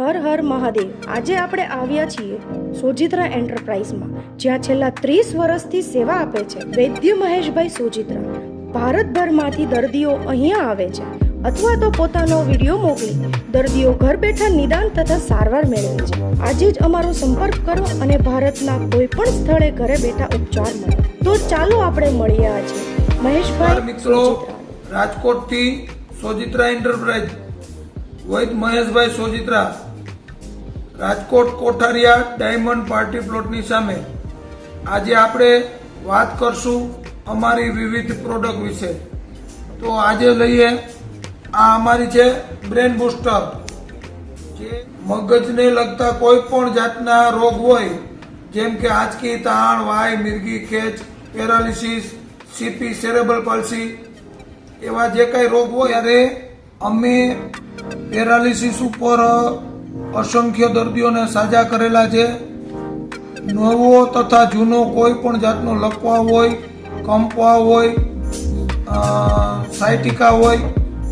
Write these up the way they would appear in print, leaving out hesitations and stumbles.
હર હર મહાદેવ। આજે આપણે આવ્યા છીએ સોજિત્રા એન્ટરપ્રાઇઝમાં, જ્યાં છેલ્લા 30 વર્ષથી સેવા આપે છે વૈદ્ય મહેશભાઈ સોજિત્રા। ભારતભરમાંથી દર્દીઓ અહીંયા આવે છે અથવા તો પોતાનો વિડીયો મોકલી દર્દીઓ ઘર બેઠા નિદાન તથા સારવાર મેળવે છે। આજે જ અમારો સંપર્ક કરો અને ભારતના કોઈ પણ સ્થળે ઘરે બેઠા ઉપચાર મળે। તો ચાલો આપણે મળીએ આજે મહેશભાઈ મિત્રો, રાજકોટથી સોજિત્રા એન્ટરપ્રાઇઝ વૈદ્ય મહેશભાઈ સોજિત્રા, રાજકોટ કોઠારિયા ડાયમંડ પાર્ટી પ્લોટની સામે। આજે આપણે વાત કરશું અમારી વિવિધ પ્રોડક્ટ વિશે। તો આજે લઈએ, આ અમારી છે બ્રેન બુસ્ટર, જે મગજને લગતા કોઈ પણ જાતના રોગ હોય, જેમ કે આંચકી, તાણ, વાય, મિરગી, ખેંચ, પેરાલિસિસ, સીપી, સેરેબ્રલ પાલ્સી, એવા જે કાંઈ રોગ હોય ત્યારે અમે પેરાલિસિસ ઉપર અસંખ્ય દર્દીઓને સાજા કરેલા છે। નવો તથા જૂનો કોઈ પણ જાતનો લકવા હોય, કંપવા હોય, સાયટિકા હોય,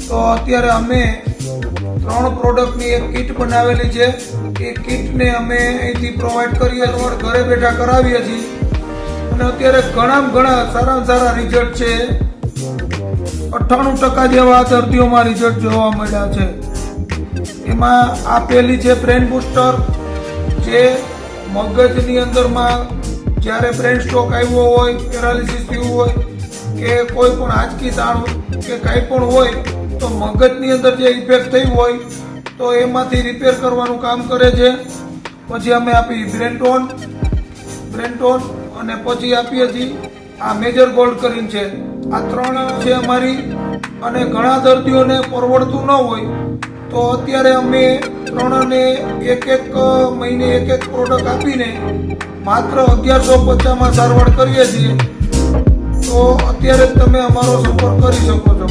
તો અત્યારે અમે 3 પ્રોડક્ટની એક કીટ બનાવેલી છે। એ કીટને અમે અહીંથી પ્રોવાઈડ કરીએ, ઘરે બેઠા કરાવીએ છીએ અને અત્યારે ઘણા સારામાં સારા રિઝલ્ટ છે। 98% જેવા દર્દીઓમાં રિઝલ્ટ જોવા મળ્યા છે। એમાં આ પહેલી છે બ્રેન બુસ્ટર, જે મગજની અંદરમાં જ્યારે બ્રેન સ્ટ્રોક આવ્યો હોય, પેરાલિસિસ થયું હોય કે કોઈ પણ આંચકી, તાણ કે કાંઈ પણ હોય, તો મગજની અંદર જે ઇફેક્ટ થઈ હોય તો એમાંથી રિપેર કરવાનું કામ કરે છે। પછી અમે આપી બ્રેનટોન અને પછી આપીએ છીએ આ મેજર ગોલ્ડ કરીને છે। આ 3 છે અમારી, અને ઘણા દર્દીઓને પરવડતું ન હોય તો અત્યારે અમે 3ને એક મહિને એક પ્રોડક્ટ આપીને માત્ર 1150માં સારવાર કરીએ છીએ। તો અત્યારે તમે અમારો સંપર્ક કરી શકો છો।